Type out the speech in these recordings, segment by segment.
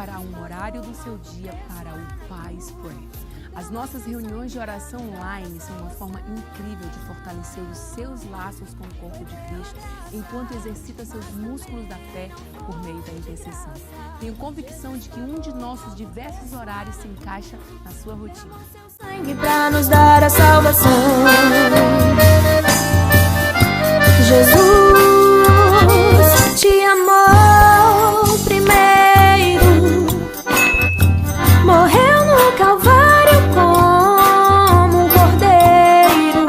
separar um horário do seu dia para o Paz Prayer. As nossas reuniões de oração online são uma forma incrível de fortalecer os seus laços com o corpo de Cristo, enquanto exercita seus músculos da fé por meio da intercessão. Tenho convicção de que um de nossos diversos horários se encaixa na sua rotina. Sangue para nos dar a salvação. Jesus te amou primeiro, morreu no Calvário como um cordeiro.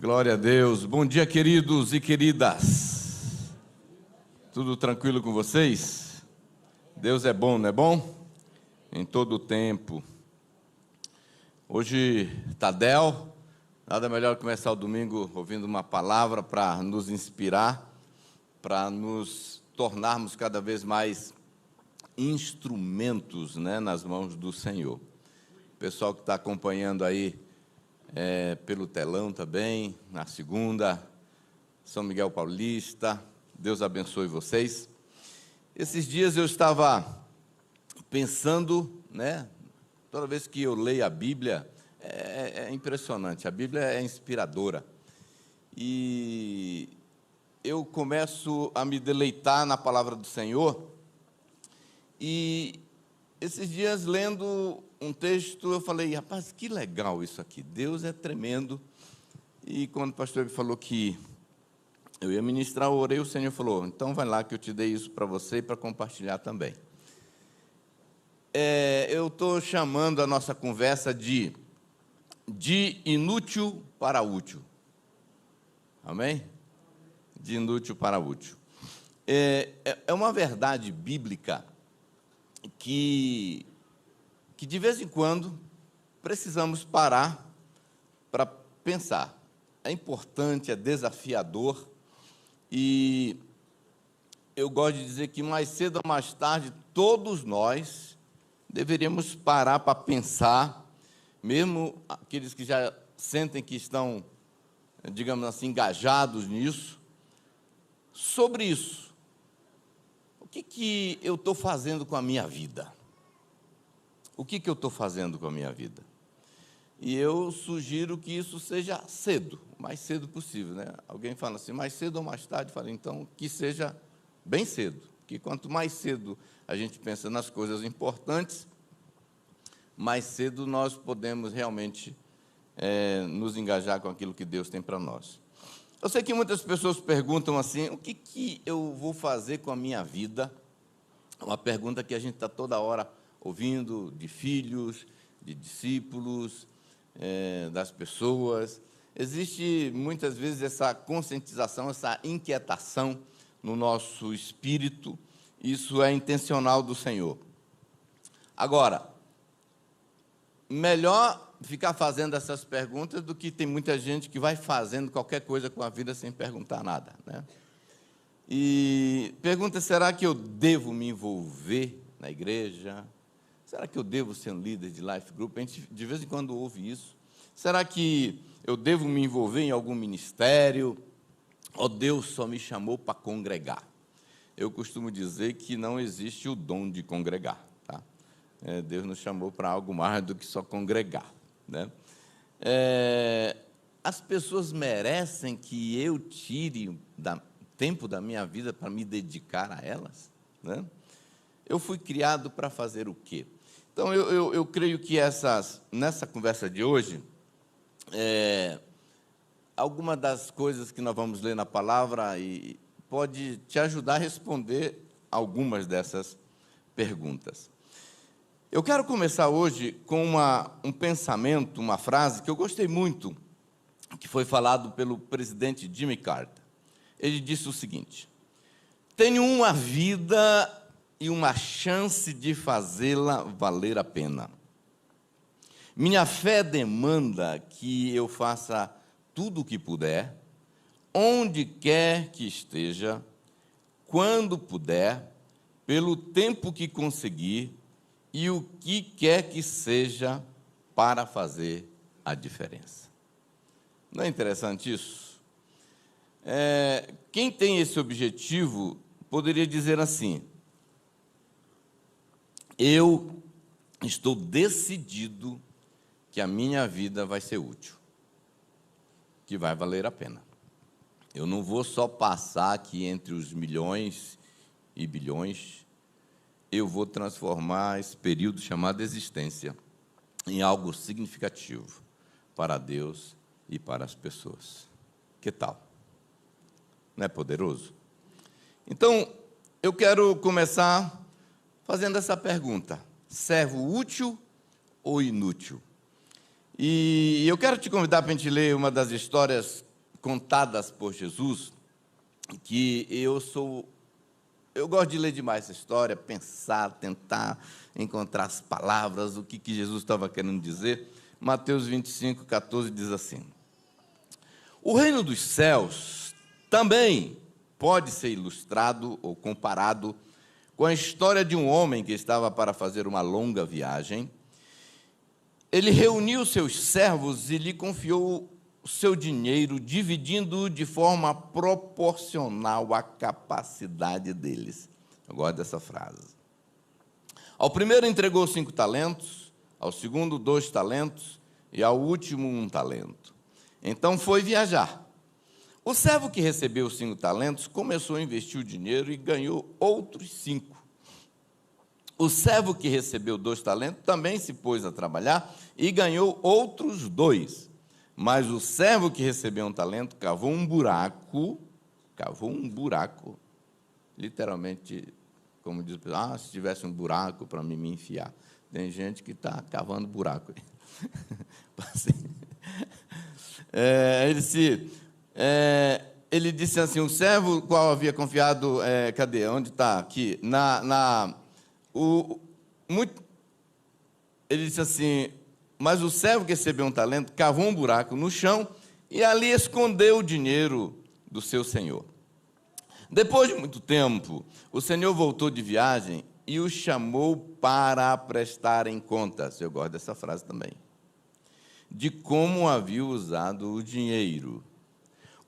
Glória a Deus. Bom dia, queridos e queridas. Tudo tranquilo com vocês? Deus é bom, não é bom? Em todo o tempo. Hoje, Tadel, nada melhor que começar o domingo ouvindo uma palavra para nos inspirar, para nos tornarmos cada vez mais instrumentos, né, nas mãos do Senhor. O pessoal que está acompanhando aí pelo telão também, na segunda, São Miguel Paulista, Deus abençoe vocês. Esses dias eu estava pensando, né, toda vez que eu leio a Bíblia, é impressionante, a Bíblia é inspiradora. E eu começo a me deleitar na palavra do Senhor, e esses dias, lendo um texto, eu falei, rapaz, que legal isso aqui, Deus é tremendo. E quando o pastor falou que eu ia ministrar, eu orei, o Senhor falou, então vai lá que eu te dei isso para você e para compartilhar também. Eu estou chamando a nossa conversa de inútil para útil. Amém? De inútil para útil. É uma verdade bíblica que de vez em quando precisamos parar para pensar. É importante, é desafiador, e eu gosto de dizer que mais cedo ou mais tarde, todos nós deveríamos parar para pensar, mesmo aqueles que já sentem que estão, digamos assim, engajados nisso, sobre isso. O que eu estou fazendo com a minha vida? O que eu estou fazendo com a minha vida? E eu sugiro que isso seja cedo, o mais cedo possível, né? Alguém fala assim, mais cedo ou mais tarde? Fala, então, que seja bem cedo, que quanto mais cedo a gente pensa nas coisas importantes, mais cedo nós podemos realmente nos engajar com aquilo que Deus tem para nós. Eu sei que muitas pessoas perguntam assim, o que eu vou fazer com a minha vida? Uma pergunta que a gente está toda hora ouvindo de filhos, de discípulos, das pessoas. Existe muitas vezes essa conscientização, essa inquietação no nosso espírito. Isso é intencional do Senhor. Agora, melhor ficar fazendo essas perguntas do que tem muita gente que vai fazendo qualquer coisa com a vida sem perguntar nada, né? E pergunta, será que eu devo me envolver na igreja? Será que eu devo ser um líder de life group? A gente de vez em quando ouve isso. Será que eu devo me envolver em algum ministério? Ou Deus só me chamou para congregar? Eu costumo dizer que não existe o dom de congregar, tá? Deus nos chamou para algo mais do que só congregar, né? As pessoas merecem que eu tire tempo da minha vida para me dedicar a elas, né? Eu fui criado para fazer o quê? Então, eu creio que nessa conversa de hoje, alguma das coisas que nós vamos ler na palavra pode te ajudar a responder algumas dessas perguntas. Eu quero começar hoje com um pensamento, uma frase que eu gostei muito, que foi falado pelo presidente Jimmy Carter. Ele disse o seguinte: tenho uma vida e uma chance de fazê-la valer a pena. Minha fé demanda que eu faça tudo o que puder, onde quer que esteja, quando puder, pelo tempo que conseguir e o que quer que seja para fazer a diferença. Não é interessante isso? Quem tem esse objetivo poderia dizer assim: eu estou decidido que a minha vida vai ser útil, que vai valer a pena. Eu não vou só passar aqui entre os milhões e bilhões, eu vou transformar esse período chamado existência em algo significativo para Deus e para as pessoas. Que tal? Não é poderoso? Então, eu quero começar fazendo essa pergunta: servo útil ou inútil? E eu quero te convidar para a gente ler uma das histórias contadas por Jesus, que eu gosto de ler demais essa história, pensar, tentar encontrar as palavras, o que Jesus estava querendo dizer. Mateus 25, 14 diz assim: o reino dos céus também pode ser ilustrado ou comparado com a história de um homem que estava para fazer uma longa viagem. Ele reuniu seus servos e lhe confiou o seu dinheiro, dividindo-o de forma proporcional à capacidade deles. Eu gosto dessa frase. Ao primeiro entregou 5 talentos, ao segundo 2 talentos e ao último 1 talento. Então foi viajar. O servo que recebeu os 5 talentos começou a investir o dinheiro e ganhou outros 5. O servo que recebeu 2 talentos também se pôs a trabalhar e ganhou outros 2. Mas o servo que recebeu 1 talento cavou um buraco, literalmente, como diz o pessoal, se tivesse um buraco para me enfiar. Tem gente que está cavando buraco. Ele disse assim: o servo qual havia confiado, cadê? Onde está? Aqui. Ele disse assim: mas o servo que recebeu 1 talento cavou um buraco no chão e ali escondeu o dinheiro do seu senhor. Depois de muito tempo, o senhor voltou de viagem e o chamou para prestarem contas. Eu gosto dessa frase também. De como havia usado o dinheiro.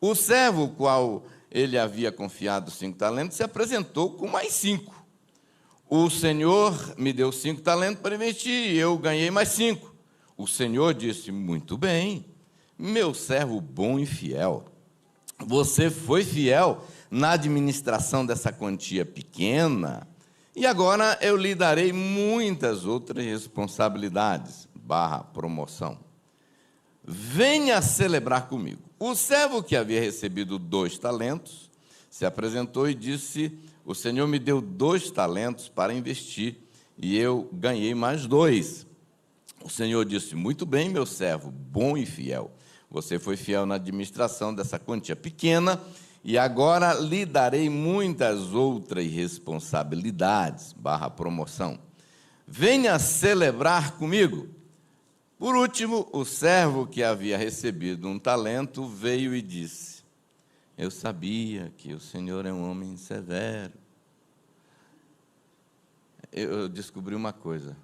O servo, qual ele havia confiado 5 talentos, se apresentou com mais 5. O senhor me deu 5 talentos para investir e eu ganhei mais 5. O senhor disse: muito bem, meu servo bom e fiel. Você foi fiel na administração dessa quantia pequena e agora eu lhe darei muitas outras responsabilidades, promoção. Venha celebrar comigo. O servo que havia recebido 2 talentos se apresentou e disse: o senhor me deu 2 talentos para investir e eu ganhei mais 2. O senhor disse: muito bem, meu servo, bom e fiel. Você foi fiel na administração dessa quantia pequena e agora lhe darei muitas outras responsabilidades, promoção. Venha celebrar comigo. Por último, o servo que havia recebido 1 talento veio e disse: eu sabia que o senhor é um homem severo. Eu descobri uma coisa: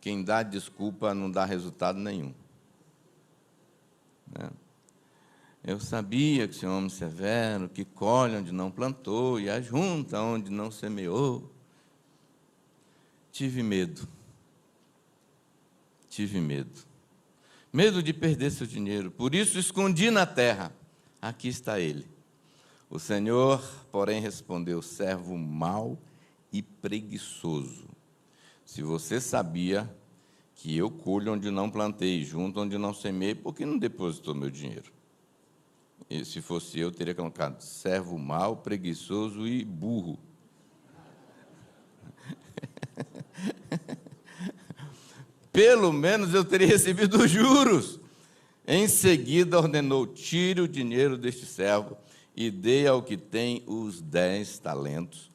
quem dá desculpa não dá resultado nenhum. Eu sabia que o senhor é um homem severo, que colhe onde não plantou e ajunta onde não semeou. Tive medo. Medo de perder seu dinheiro. Por isso escondi na terra. Aqui está ele. O senhor, porém, respondeu: servo mau e preguiçoso. Se você sabia que eu colho onde não plantei, junto onde não semeei, por que não depositou meu dinheiro? E se fosse eu, teria colocado servo mau, preguiçoso e burro. Pelo menos eu teria recebido os juros. Em seguida ordenou: tire o dinheiro deste servo e dê ao que tem os 10 talentos,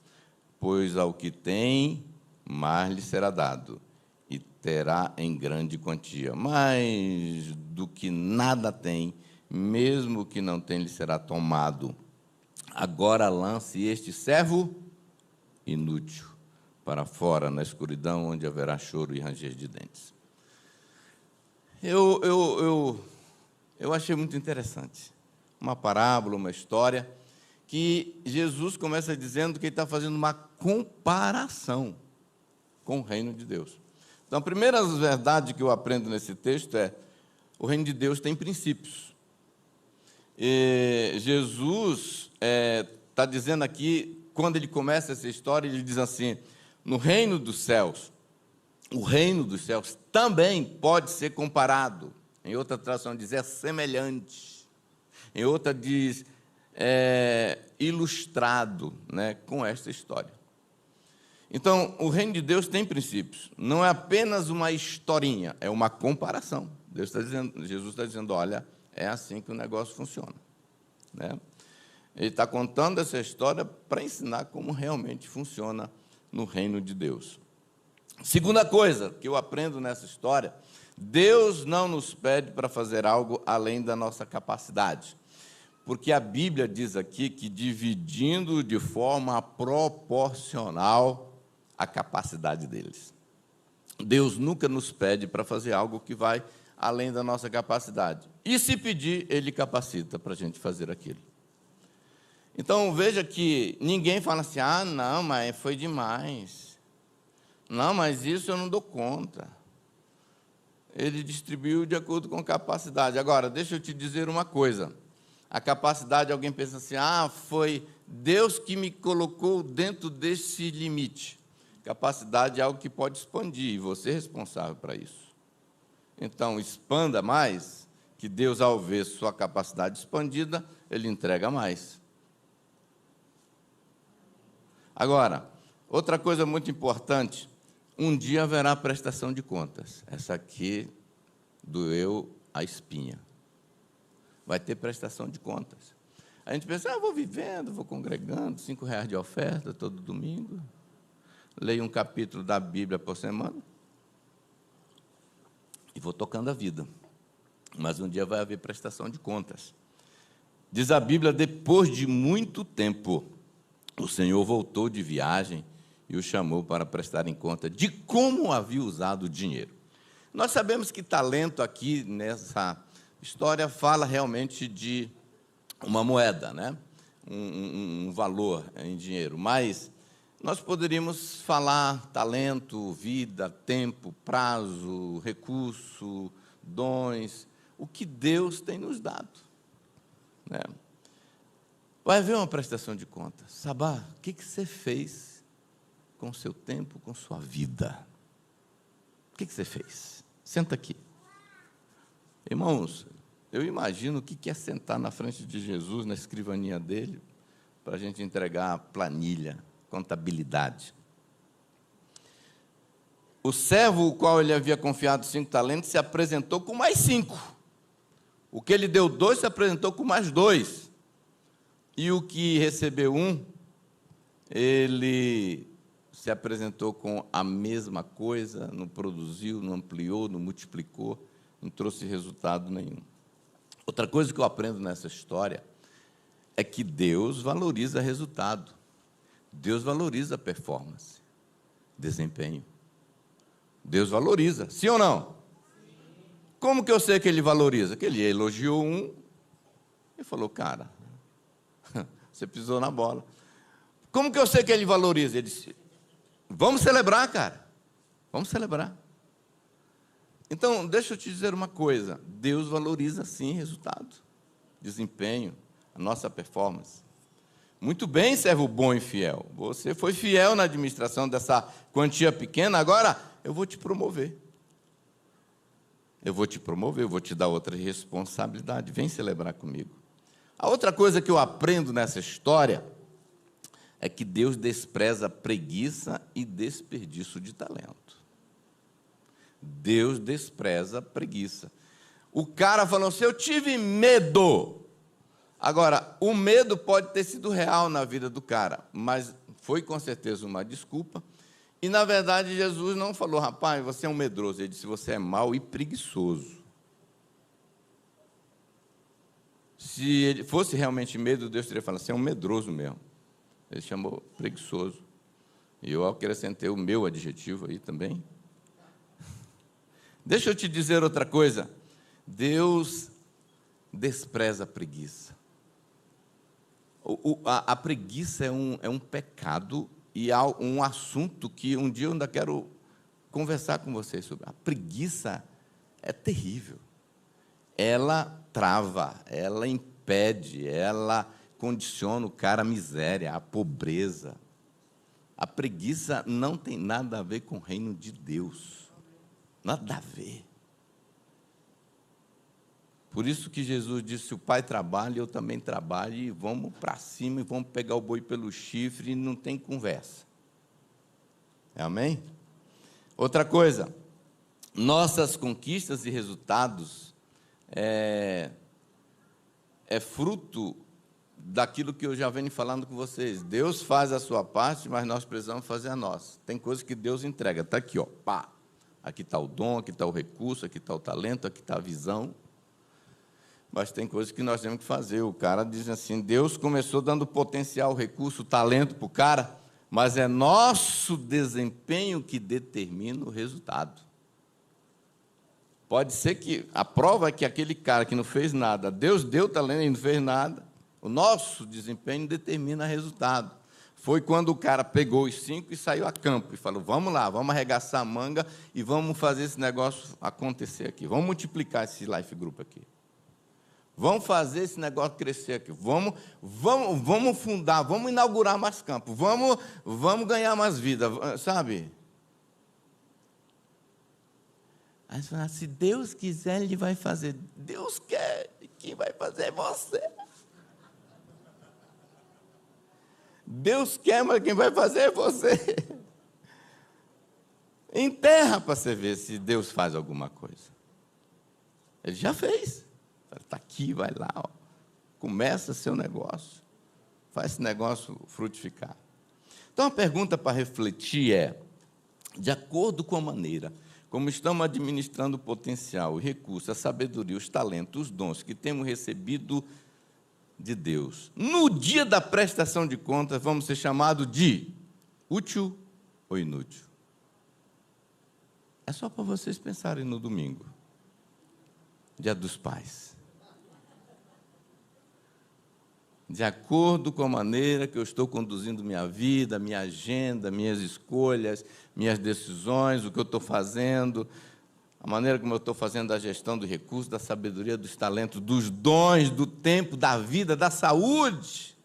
pois ao que tem, mais lhe será dado, e terá em grande quantia. Mas do que nada tem, mesmo que não tem, lhe será tomado. Agora lance este servo inútil para fora, na escuridão, onde haverá choro e ranger de dentes. Eu achei muito interessante. Uma parábola, uma história, que Jesus começa dizendo que ele está fazendo uma comparação. com o reino de Deus. Então, a primeira verdade que eu aprendo nesse texto é: o reino de Deus tem princípios. E Jesus está dizendo aqui, quando ele começa essa história, ele diz assim: no reino dos céus, o reino dos céus também pode ser comparado. Em outra tradução diz, é semelhante. Em outra diz, ilustrado, né, com esta história. Então, o reino de Deus tem princípios. Não é apenas uma historinha, é uma comparação. Jesus está dizendo, olha, é assim que o negócio funciona, né? Ele está contando essa história para ensinar como realmente funciona no reino de Deus. Segunda coisa que eu aprendo nessa história: Deus não nos pede para fazer algo além da nossa capacidade. Porque a Bíblia diz aqui que dividindo de forma proporcional a capacidade deles. Deus nunca nos pede para fazer algo que vai além da nossa capacidade. E se pedir, Ele capacita para a gente fazer aquilo. Então, veja que ninguém fala assim, ah, não, mas foi demais. Não, mas isso eu não dou conta. Ele distribuiu de acordo com a capacidade. Agora, deixa eu te dizer uma coisa. A capacidade, alguém pensa assim, ah, foi Deus que me colocou dentro desse limite. Capacidade é algo que pode expandir, e você é responsável para isso. Então, expanda mais, que Deus, ao ver sua capacidade expandida, Ele entrega mais. Agora, outra coisa muito importante, um dia haverá prestação de contas. Essa aqui doeu a espinha. Vai ter prestação de contas. A gente pensa, vou vivendo, vou congregando, R$5 de oferta todo domingo, leio um capítulo da Bíblia por semana e vou tocando a vida. Mas um dia vai haver prestação de contas. Diz a Bíblia, depois de muito tempo, o Senhor voltou de viagem e o chamou para prestar em conta de como havia usado o dinheiro. Nós sabemos que talento aqui nessa história fala realmente de uma moeda, né? um valor em dinheiro, mas nós poderíamos falar talento, vida, tempo, prazo, recurso, dons, o que Deus tem nos dado, né? Vai haver uma prestação de contas. Sabá, o que você fez com o seu tempo, com sua vida? O que você fez? Senta aqui. Irmãos, eu imagino o que é sentar na frente de Jesus, na escrivaninha dele, para a gente entregar a planilha, contabilidade. O servo, o qual ele havia confiado 5 talentos, se apresentou com mais 5. O que ele deu 2, se apresentou com mais 2. E o que recebeu 1, ele se apresentou com a mesma coisa, não produziu, não ampliou, não multiplicou, não trouxe resultado nenhum. Outra coisa que eu aprendo nessa história é que Deus valoriza resultado. Deus valoriza performance, desempenho. Deus valoriza, sim ou não? Sim. Como que eu sei que Ele valoriza? Que Ele elogiou um e falou, cara, você pisou na bola. Como que eu sei que Ele valoriza? Ele disse, vamos celebrar, cara. Vamos celebrar. Então, deixa eu te dizer uma coisa. Deus valoriza, sim, resultado, desempenho, a nossa performance. Muito bem, servo bom e fiel. Você foi fiel na administração dessa quantia pequena, agora eu vou te promover. Eu vou te promover, eu vou te dar outra responsabilidade. Vem celebrar comigo. A outra coisa que eu aprendo nessa história é que Deus despreza preguiça e desperdício de talento. Deus despreza preguiça. O cara falou assim, eu tive medo. Agora, o medo pode ter sido real na vida do cara, mas foi com certeza uma desculpa. E, na verdade, Jesus não falou, rapaz, você é um medroso. Ele disse, você é mau e preguiçoso. Se ele fosse realmente medo, Deus teria falado, você é um medroso mesmo. Ele chamou preguiçoso. E eu acrescentei o meu adjetivo aí também. Deixa eu te dizer outra coisa. Deus despreza a preguiça. A preguiça é um pecado e é um assunto que um dia eu ainda quero conversar com vocês sobre. A preguiça é terrível. Ela trava, ela impede, ela condiciona o cara à miséria, à pobreza. A preguiça não tem nada a ver com o reino de Deus. Nada a ver. Por isso que Jesus disse, o Pai trabalha, eu também trabalho, e vamos para cima, e vamos pegar o boi pelo chifre, e não tem conversa. Amém? Outra coisa, nossas conquistas e resultados é fruto daquilo que eu já venho falando com vocês. Deus faz a sua parte, mas nós precisamos fazer a nossa. Tem coisas que Deus entrega. Está aqui, ó, pá. Aqui está o dom, aqui está o recurso, aqui está o talento, aqui está a visão. Mas tem coisas que nós temos que fazer. O cara diz assim, Deus começou dando potencial, recurso, talento para o cara, mas é nosso desempenho que determina o resultado. Pode ser que a prova é que aquele cara que não fez nada, Deus deu talento e não fez nada, o nosso desempenho determina o resultado. Foi quando o cara pegou os 5 e saiu a campo e falou, vamos lá, vamos arregaçar a manga e vamos fazer esse negócio acontecer aqui. Vamos multiplicar esse life group aqui. Vamos fazer esse negócio crescer aqui. Vamos fundar, vamos inaugurar mais campos. Vamos ganhar mais vida, sabe? Aí você fala, se Deus quiser, Ele vai fazer. Deus quer, quem vai fazer é você. Deus quer, mas quem vai fazer é você. Enterra para você ver se Deus faz alguma coisa. Ele já fez. Está aqui, vai lá, ó. Começa seu negócio. Faz esse negócio frutificar. Então, a pergunta para refletir é, de acordo com a maneira como estamos administrando o potencial, o recurso, a sabedoria, os talentos, os dons que temos recebido de Deus, no dia da prestação de contas, vamos ser chamados de útil ou inútil? É só para vocês pensarem no domingo, Dia dos Pais. De acordo com a maneira que eu estou conduzindo minha vida, minha agenda, minhas escolhas, minhas decisões, o que eu estou fazendo, a maneira como eu estou fazendo a gestão do recurso, da sabedoria, dos talentos, dos dons, do tempo, da vida, da saúde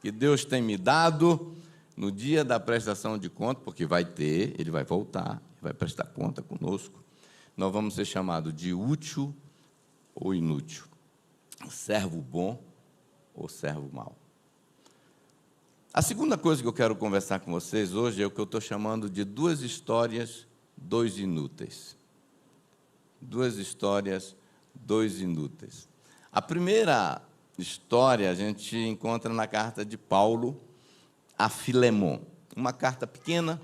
que Deus tem me dado no dia da prestação de conta, porque vai ter, Ele vai voltar, vai prestar conta conosco. Nós vamos ser chamados de útil ou inútil, servo bom ou servo mau. A segunda coisa que eu quero conversar com vocês hoje é o que eu estou chamando de 2 histórias, 2 inúteis. 2 histórias, 2 inúteis. A primeira história a gente encontra na carta de Paulo a Filemon, uma carta pequena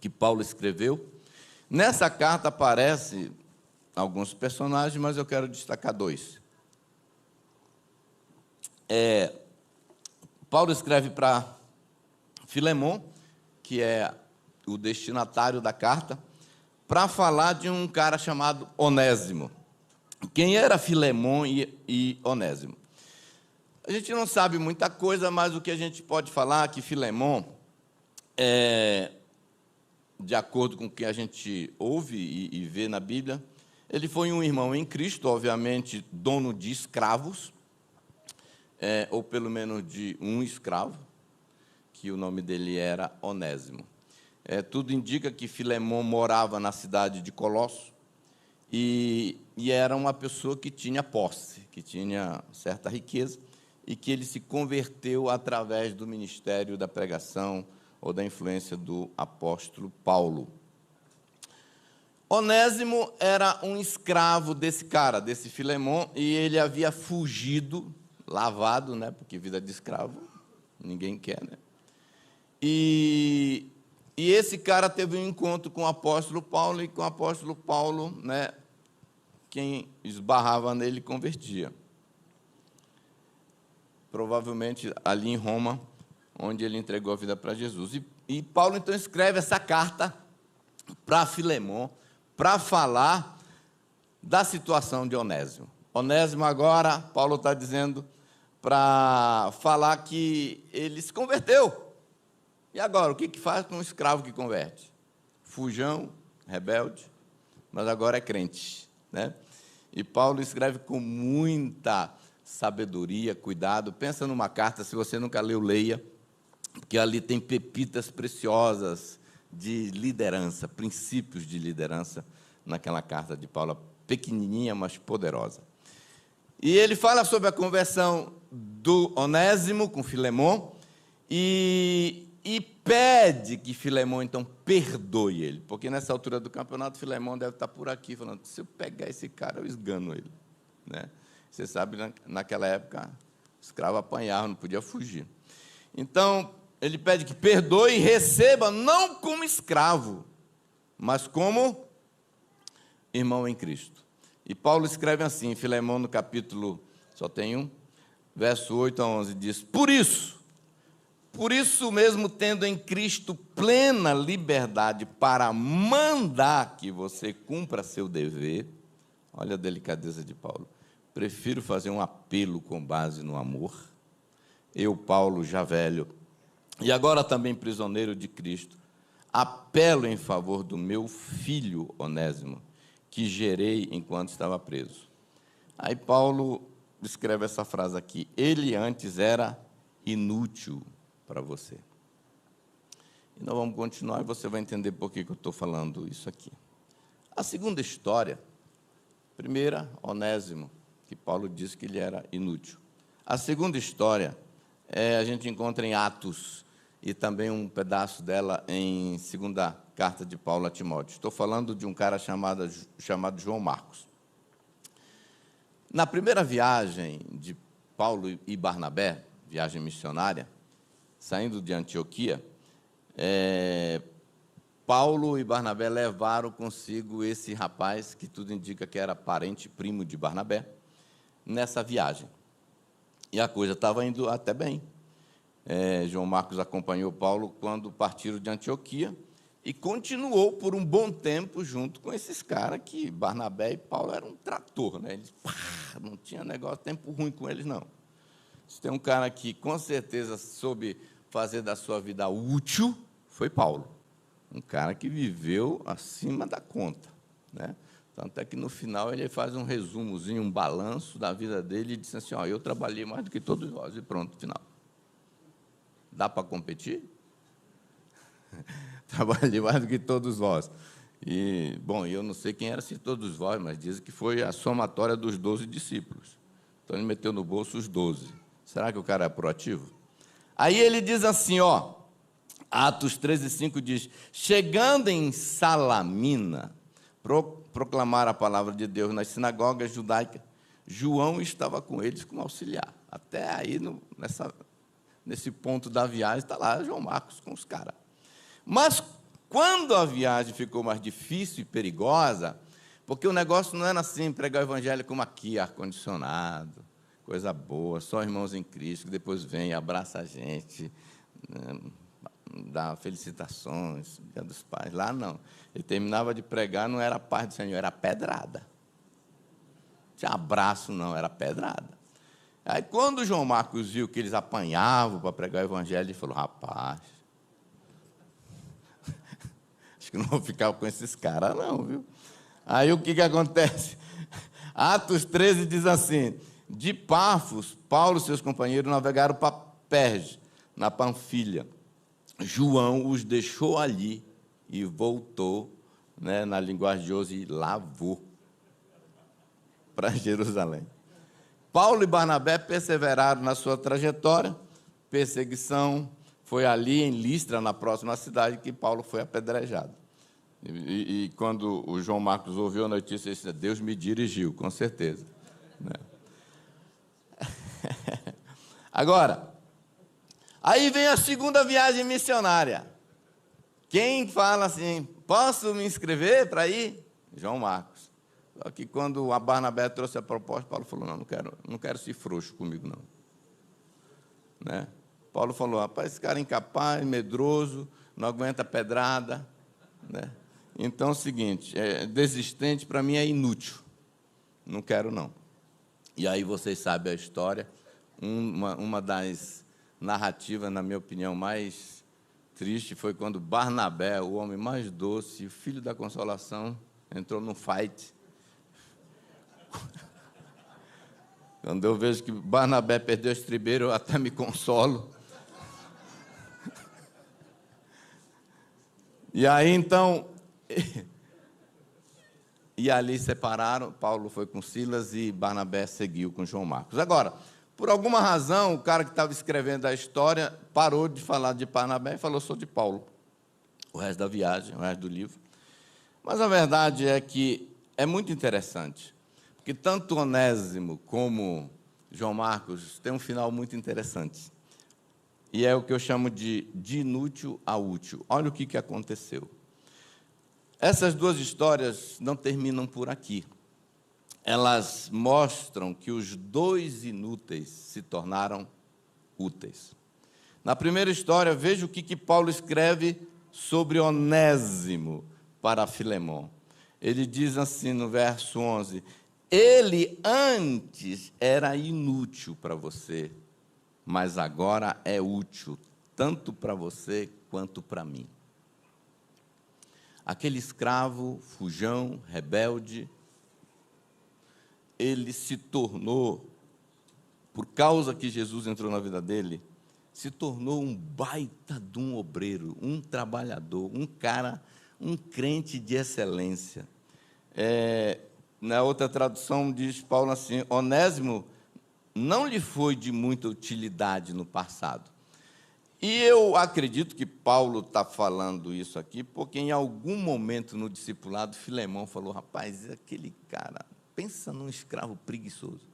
que Paulo escreveu. Nessa carta aparecem alguns personagens, mas eu quero destacar 2. Paulo escreve para Filemon, que é o destinatário da carta, para falar de um cara chamado Onésimo. Quem era Filemon e Onésimo? A gente não sabe muita coisa, mas o que a gente pode falar é que Filemon, de acordo com o que a gente ouve e vê na Bíblia, ele foi um irmão em Cristo, obviamente dono de escravos, ou pelo menos de um escravo, que o nome dele era Onésimo. Tudo indica que Filemon morava na cidade de Colosso e era uma pessoa que tinha posse, que tinha certa riqueza, e que ele se converteu através do ministério da pregação ou da influência do apóstolo Paulo. Onésimo era um escravo desse cara, desse Filemon, e ele havia fugido, lavado, né, porque vida de escravo ninguém quer, né? E esse cara teve um encontro com o apóstolo Paulo, e com o apóstolo Paulo, né, quem esbarrava nele convertia. Provavelmente ali em Roma, onde ele entregou a vida para Jesus. E Paulo, então, escreve essa carta para Filemon, para falar da situação de Onésimo. Onésimo agora, Paulo está dizendo, para falar que ele se converteu. E agora, o que faz com um escravo que converte? Fujão, rebelde, mas agora é crente, né? E Paulo escreve com muita sabedoria, cuidado. Pensa numa carta, se você nunca leu, leia, porque ali tem pepitas preciosas de liderança, princípios de liderança naquela carta de Paulo, pequenininha, mas poderosa. E ele fala sobre a conversão do Onésimo com Filemon e pede que Filemon, então, perdoe ele, porque nessa altura do campeonato, Filemon deve estar por aqui, falando, se eu pegar esse cara, eu esgano ele, né? Você sabe, naquela época, o escravo apanhava, não podia fugir. Então, ele pede que perdoe e receba, não como escravo, mas como irmão em Cristo. E Paulo escreve assim, em Filemon, no capítulo, só tem um, verso 8 a 11, diz, por isso mesmo, tendo em Cristo plena liberdade para mandar que você cumpra seu dever, olha a delicadeza de Paulo, prefiro fazer um apelo com base no amor. Eu, Paulo, já velho, e agora também prisioneiro de Cristo, apelo em favor do meu filho Onésimo, que gerei enquanto estava preso. Aí Paulo escreve essa frase aqui, ele antes era inútil para você. E nós vamos continuar e você vai entender por que eu estou falando isso aqui. A segunda história, primeira, Onésimo, que Paulo disse que ele era inútil. A segunda história, a gente encontra em Atos, e também um pedaço dela em segunda carta de Paulo a Timóteo. Estou falando de um cara chamado João Marcos. Na primeira viagem de Paulo e Barnabé, viagem missionária, saindo de Antioquia, Paulo e Barnabé levaram consigo esse rapaz, que tudo indica que era parente primo de Barnabé, nessa viagem. E a coisa estava indo até bem. João Marcos acompanhou Paulo quando partiram de Antioquia e continuou por um bom tempo junto com esses caras que Barnabé e Paulo eram um trator, né? Eles não tinha tempo ruim com eles, não. Se tem um cara que com certeza soube fazer da sua vida útil, foi Paulo. Um cara que viveu acima da conta, né? Tanto é que no final ele faz um resumozinho, um balanço da vida dele e diz assim, eu trabalhei mais do que todos vós, e pronto, final. Dá para competir? Trabalhei mais do que todos vós. E, bom, eu não sei quem era se todos vós, mas dizem que foi a somatória dos 12 discípulos. Então, ele meteu no bolso os 12. Será que o cara é proativo? Aí ele diz assim, Atos 13:5 diz, chegando em Salamina, proclamaram a palavra de Deus nas sinagogas judaicas, João estava com eles como auxiliar. Até aí, nesse ponto da viagem, está lá João Marcos com os caras. Mas, quando a viagem ficou mais difícil e perigosa, porque o negócio não era assim, pregar o evangelho como aqui, ar-condicionado, coisa boa, só irmãos em Cristo, que depois vem e abraça a gente, né, dá felicitações, Dia dos Pais. Lá não. Ele terminava de pregar, não era a paz do Senhor, era pedrada. Não tinha abraço, não, era pedrada. Aí, quando o João Marcos viu que eles apanhavam para pregar o evangelho, ele falou, rapaz, acho que não vou ficar com esses caras, não, viu? Aí, o que acontece? Atos 13 diz assim, de Pafos, Paulo e seus companheiros navegaram para Perge, na Panfilha. João os deixou ali e voltou, né, na linguagem de hoje, lavou para Jerusalém. Paulo e Barnabé perseveraram na sua trajetória, perseguição, foi ali em Listra, na próxima cidade, que Paulo foi apedrejado. E quando o João Marcos ouviu a notícia, ele disse, Deus me dirigiu, com certeza. Né? Agora, aí vem a segunda viagem missionária. Quem fala assim, posso me inscrever para ir? João Marcos. Só que quando a Barnabé trouxe a proposta, Paulo falou, não quero ser frouxo comigo, não. Né? Paulo falou, rapaz, esse cara é incapaz, medroso, não aguenta pedrada. Né? Então, é o seguinte, desistente para mim é inútil. Não quero, não. E aí vocês sabem a história, uma das narrativas, na minha opinião, mais triste foi quando Barnabé, o homem mais doce, o filho da consolação, entrou num fight. Quando eu vejo que Barnabé perdeu o estribeiro, eu até me consolo. E aí, então... E ali separaram, Paulo foi com Silas e Barnabé seguiu com João Marcos. Agora, por alguma razão, o cara que estava escrevendo a história parou de falar de Barnabé e falou só de Paulo. O resto da viagem, o resto do livro. Mas a verdade é que é muito interessante, porque tanto Onésimo como João Marcos têm um final muito interessante. E é o que eu chamo de inútil a útil. Olha o que aconteceu. Essas duas histórias não terminam por aqui. Elas mostram que os dois inúteis se tornaram úteis. Na primeira história, veja o que Paulo escreve sobre Onésimo para Filemon. Ele diz assim no verso 11: ele antes era inútil para você, mas agora é útil, tanto para você quanto para mim. Aquele escravo, fujão, rebelde, ele se tornou, por causa que Jesus entrou na vida dele, se tornou um baita de um obreiro, um trabalhador, um cara, um crente de excelência. Na outra tradução diz Paulo assim: Onésimo não lhe foi de muita utilidade no passado. E eu acredito que Paulo está falando isso aqui, porque em algum momento no discipulado, Filemão falou: rapaz, aquele cara, pensa num escravo preguiçoso,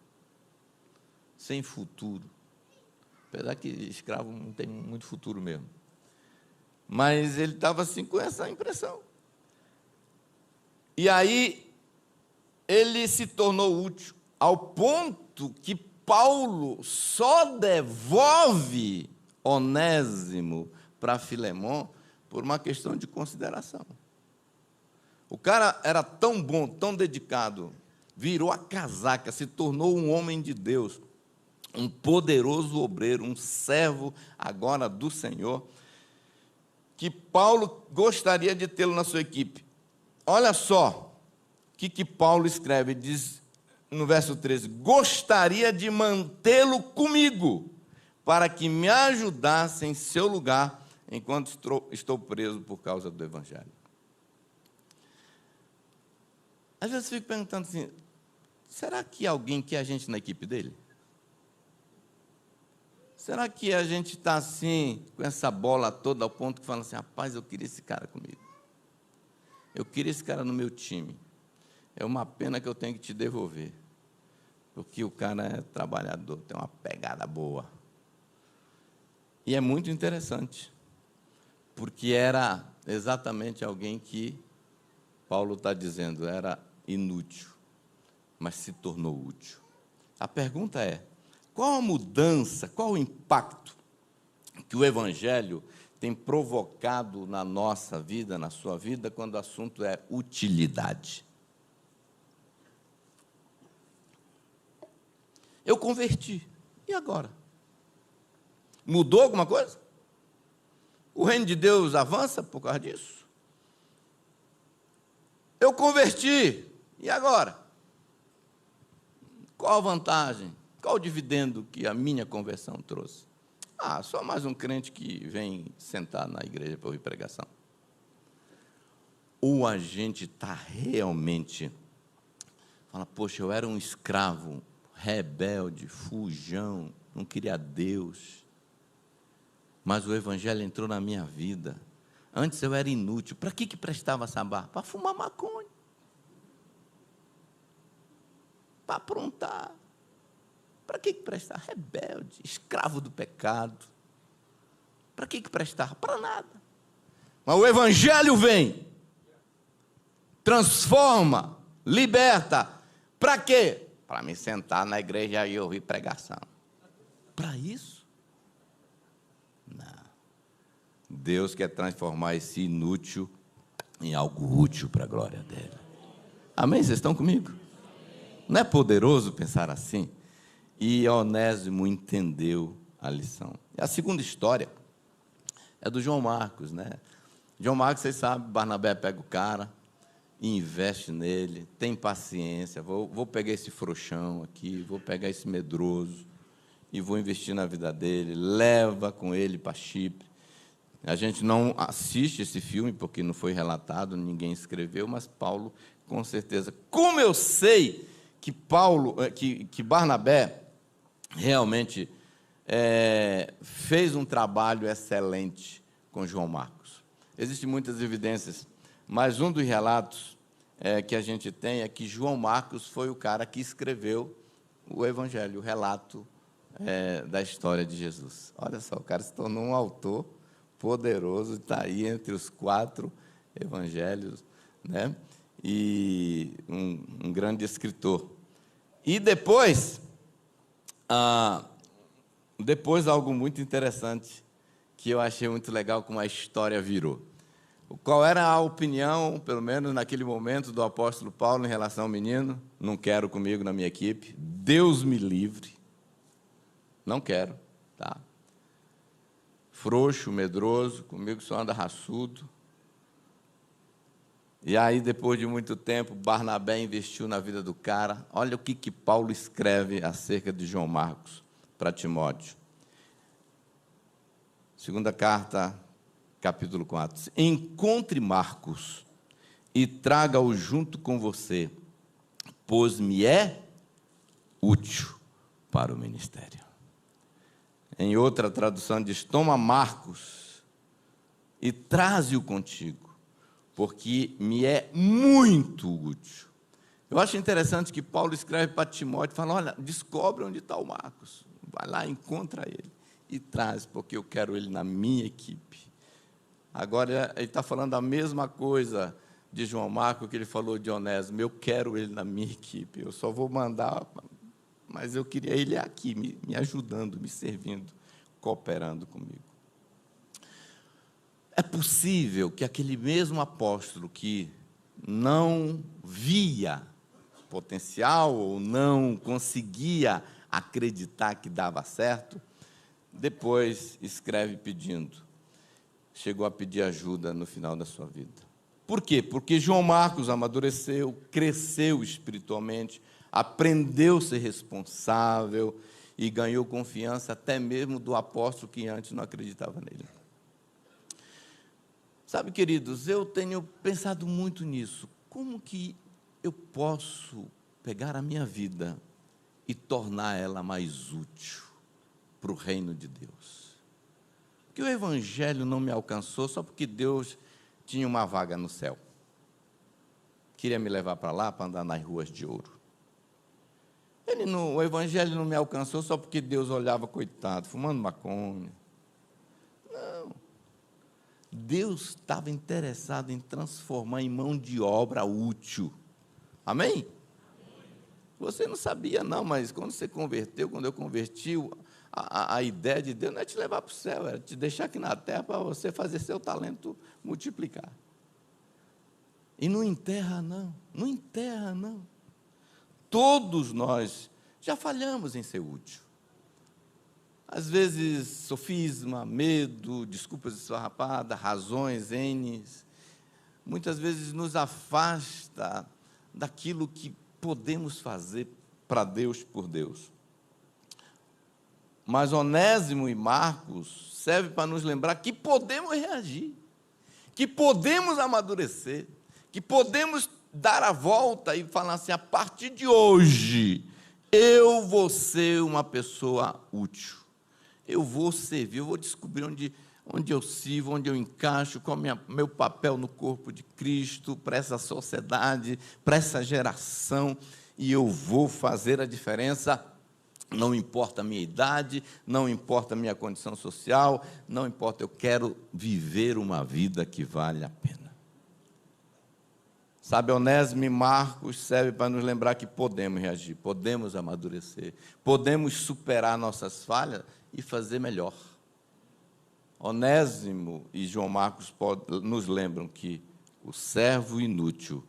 sem futuro. Apesar que escravo não tem muito futuro mesmo. Mas ele estava assim com essa impressão. E aí, ele se tornou útil, ao ponto que Paulo só devolve Onésimo para Filemon por uma questão de consideração. O cara era tão bom, tão dedicado, virou a casaca, se tornou um homem de Deus, um poderoso obreiro, um servo agora do Senhor, que Paulo gostaria de tê-lo na sua equipe. Olha só o que Paulo escreve, diz no verso 13: gostaria de mantê-lo comigo, para que me ajudasse em seu lugar, enquanto estou preso por causa do Evangelho. Às vezes eu fico perguntando assim, será que alguém quer a gente na equipe dele? Será que a gente está assim, com essa bola toda, ao ponto que fala assim, rapaz, eu queria esse cara comigo. Eu queria esse cara no meu time. É uma pena que eu tenho que te devolver, porque o cara é trabalhador, tem uma pegada boa. E é muito interessante, porque era exatamente alguém que Paulo está dizendo, era inútil, mas se tornou útil. A pergunta é, qual a mudança, qual o impacto que o Evangelho tem provocado na nossa vida, na sua vida, quando o assunto é utilidade? Eu converti, e agora? Mudou alguma coisa? O reino de Deus avança por causa disso? Eu converti, e agora? Qual a vantagem? Qual o dividendo que a minha conversão trouxe? Só mais um crente que vem sentar na igreja para ouvir pregação. Ou a gente está realmente... Fala, poxa, eu era um escravo, rebelde, fujão, não queria Deus... Mas o Evangelho entrou na minha vida. Antes eu era inútil. Para que prestava sabá? Para fumar maconha. Para aprontar. Para que prestar? Rebelde, escravo do pecado. Para que prestava? Para nada. Mas o Evangelho vem, transforma, liberta. Para quê? Para me sentar na igreja e ouvir pregação. Para isso? Não. Deus quer transformar esse inútil em algo útil para a glória dele. Amém? Vocês estão comigo? Não é poderoso pensar assim? E Onésimo entendeu a lição. E a segunda história é do João Marcos, né? João Marcos, vocês sabem, Barnabé pega o cara, investe nele, tem paciência, vou pegar esse frouxão aqui, vou pegar esse medroso e vou investir na vida dele, leva com ele para Chipre. A gente não assiste esse filme, porque não foi relatado, ninguém escreveu, mas Paulo, com certeza. Como eu sei que Barnabé realmente fez um trabalho excelente com João Marcos. Existem muitas evidências, mas um dos relatos que a gente tem é que João Marcos foi o cara que escreveu o Evangelho, o relato da história de Jesus. Olha só, o cara se tornou um autor poderoso, está aí entre os 4 evangelhos, né? E um grande escritor. E depois algo muito interessante, que eu achei muito legal como a história virou. Qual era a opinião, pelo menos naquele momento, do apóstolo Paulo em relação ao menino? Não quero comigo na minha equipe, Deus me livre, não quero, tá? Frouxo, medroso, comigo só anda raçudo. E aí, depois de muito tempo, Barnabé investiu na vida do cara. Olha o que Paulo escreve acerca de João Marcos para Timóteo. Segunda carta, capítulo 4. Encontre Marcos e traga-o junto com você, pois me é útil para o ministério. Em outra tradução diz, toma Marcos e traze-o contigo, porque me é muito útil. Eu acho interessante que Paulo escreve para Timóteo, fala, olha, descobre onde está o Marcos, vai lá, encontra ele e traz, porque eu quero ele na minha equipe. Agora, ele está falando a mesma coisa de João Marcos que ele falou de Onésimo, eu quero ele na minha equipe, eu só vou mandar, mas eu queria ele aqui, me ajudando, me servindo, cooperando comigo. É possível que aquele mesmo apóstolo que não via potencial ou não conseguia acreditar que dava certo, depois escreve pedindo. Chegou a pedir ajuda no final da sua vida. Por quê? Porque João Marcos amadureceu, cresceu espiritualmente, aprendeu a ser responsável e ganhou confiança até mesmo do apóstolo que antes não acreditava nele. Sabe, queridos, eu tenho pensado muito nisso. Como que eu posso pegar a minha vida e tornar ela mais útil para o reino de Deus? Porque o Evangelho não me alcançou só porque Deus tinha uma vaga no céu. Queria me levar para lá para andar nas ruas de ouro. O Evangelho não me alcançou só porque Deus olhava, coitado, fumando maconha. Não. Deus estava interessado em transformar em mão de obra útil. Amém? Você não sabia, não, mas quando você converteu, quando eu converti, a ideia de Deus não é te levar para o céu, era te deixar aqui na terra para você fazer seu talento multiplicar. E não enterra, não. Não enterra, não. Todos nós já falhamos em ser útil. Às vezes, sofisma, medo, desculpas esfarrapadas, razões, N's, muitas vezes nos afasta daquilo que podemos fazer para Deus, por Deus. Mas Onésimo e Marcos servem para nos lembrar que podemos reagir, que podemos amadurecer, que podemos dar a volta e falar assim, a partir de hoje, eu vou ser uma pessoa útil. Eu vou servir, eu vou descobrir onde eu sirvo, onde eu encaixo, qual é o meu papel no corpo de Cristo, para essa sociedade, para essa geração, e eu vou fazer a diferença, não importa a minha idade, não importa a minha condição social, não importa, eu quero viver uma vida que vale a pena. Sabe, Onésimo e Marcos servem para nos lembrar que podemos reagir, podemos amadurecer, podemos superar nossas falhas e fazer melhor. Onésimo e João Marcos nos lembram que o servo inútil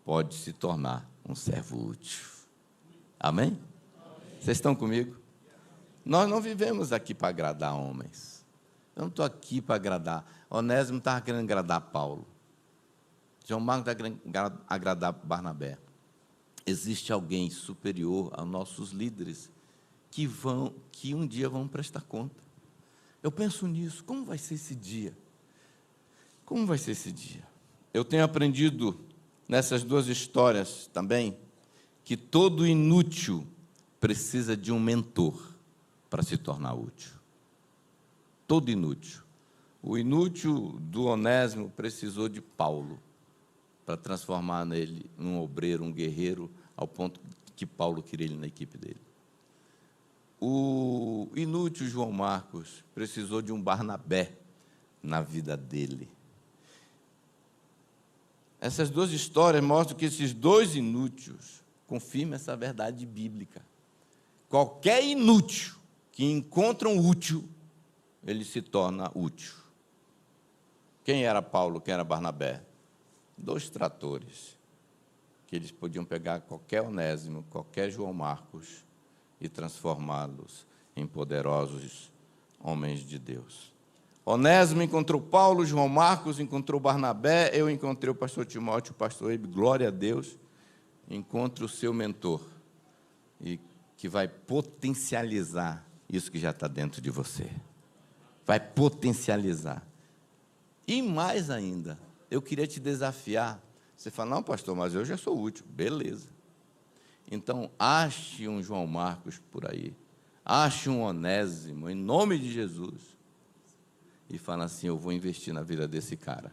pode se tornar um servo útil. Amém? Amém. Vocês estão comigo? Nós não vivemos aqui para agradar homens. Eu não estou aqui para agradar. Onésimo estava querendo agradar Paulo. João Marcos está querendo agradar Barnabé. Existe alguém superior aos nossos líderes que um dia vão prestar conta. Eu penso nisso. Como vai ser esse dia? Como vai ser esse dia? Eu tenho aprendido nessas duas histórias também que todo inútil precisa de um mentor para se tornar útil. Todo inútil. O inútil do Onésimo precisou de Paulo para transformar nele num obreiro, um guerreiro, ao ponto que Paulo queria ele na equipe dele. O inútil João Marcos precisou de um Barnabé na vida dele. Essas duas histórias mostram que esses dois inúteis confirmam essa verdade bíblica. Qualquer inútil que encontra um útil, ele se torna útil. Quem era Paulo, quem era Barnabé? Dois tratores, que eles podiam pegar qualquer Onésimo, qualquer João Marcos e transformá-los em poderosos homens de Deus. Onésimo encontrou Paulo, João Marcos encontrou Barnabé, eu encontrei o pastor Timóteo, o pastor Eibe, glória a Deus, encontre o seu mentor, e que vai potencializar isso que já está dentro de você. Vai potencializar. E mais ainda, eu queria te desafiar. Você fala, não, pastor, mas eu já sou útil. Beleza. Então, ache um João Marcos por aí. Ache um Onésimo, em nome de Jesus. E fala assim, eu vou investir na vida desse cara.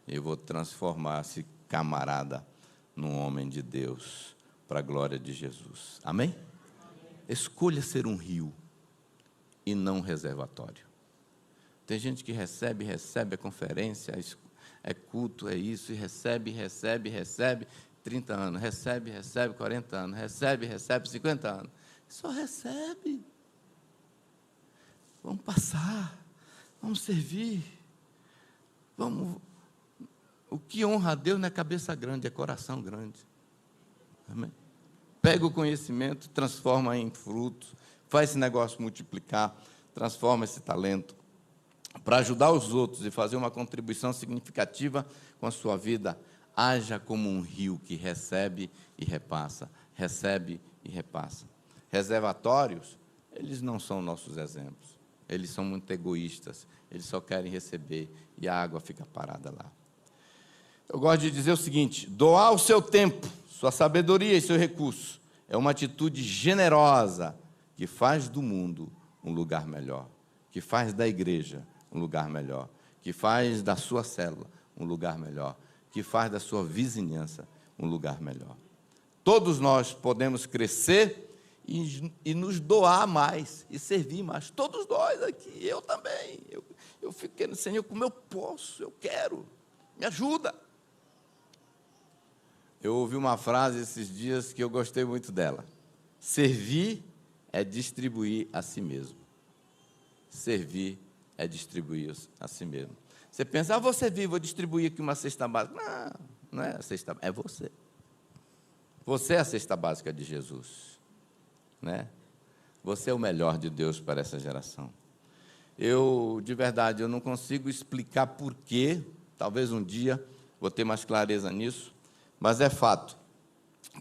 Eu vou transformar esse camarada num homem de Deus, para a glória de Jesus. Amém? Escolha ser um rio e não um reservatório. Tem gente que recebe a conferência, é culto, é isso, e recebe, 30 anos, recebe 40 anos, recebe 50 anos. Só recebe. Vamos passar, vamos servir. O que honra a Deus não é cabeça grande, é coração grande. Amém? Pega o conhecimento, transforma em frutos, faz esse negócio multiplicar, transforma esse talento para ajudar os outros e fazer uma contribuição significativa com a sua vida. Haja como um rio que recebe e repassa, recebe e repassa. Reservatórios, eles não são nossos exemplos. Eles são muito egoístas, eles só querem receber e a água fica parada lá. Eu gosto de dizer o seguinte, doar o seu tempo, sua sabedoria e seu recurso é uma atitude generosa que faz do mundo um lugar melhor, que faz da igreja um lugar melhor, que faz da sua célula um lugar melhor, que faz da sua vizinhança um lugar melhor. Todos nós podemos crescer e nos doar mais, e servir mais. Todos nós aqui, eu também. Eu fico querendo, Senhor, como eu posso, eu quero, me ajuda. Eu ouvi uma frase esses dias que eu gostei muito dela. Servir é distribuir a si mesmo. Servir é distribuir a si mesmo. Você pensa, vou servir, vou distribuir aqui uma cesta básica. Não, não é a cesta básica, é você. Você é a cesta básica de Jesus. Né? Você é o melhor de Deus para essa geração. De verdade, eu não consigo explicar porquê, talvez um dia vou ter mais clareza nisso, mas é fato.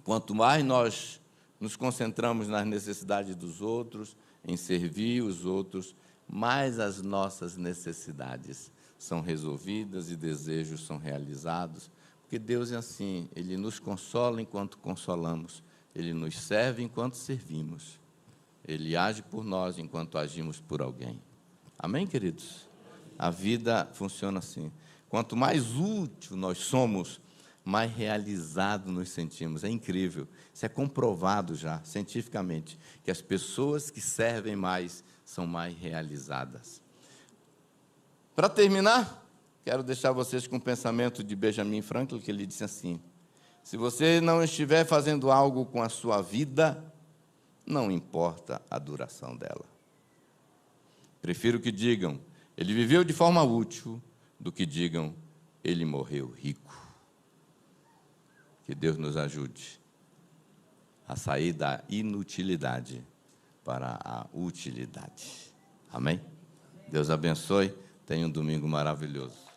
Quanto mais nós nos concentramos nas necessidades dos outros, em servir os outros, mais as nossas necessidades são resolvidas e desejos são realizados, porque Deus é assim, Ele nos consola enquanto consolamos, Ele nos serve enquanto servimos, Ele age por nós enquanto agimos por alguém. Amém, queridos? A vida funciona assim. Quanto mais útil nós somos, mais realizado nos sentimos. É incrível, isso é comprovado já, cientificamente, que as pessoas que servem mais são mais realizadas. Para terminar, quero deixar vocês com o pensamento de Benjamin Franklin, que ele disse assim, se você não estiver fazendo algo com a sua vida, não importa a duração dela. Prefiro que digam, ele viveu de forma útil, do que digam, ele morreu rico. Que Deus nos ajude a sair da inutilidade para a utilidade. Amém? Deus abençoe. Tenha um domingo maravilhoso.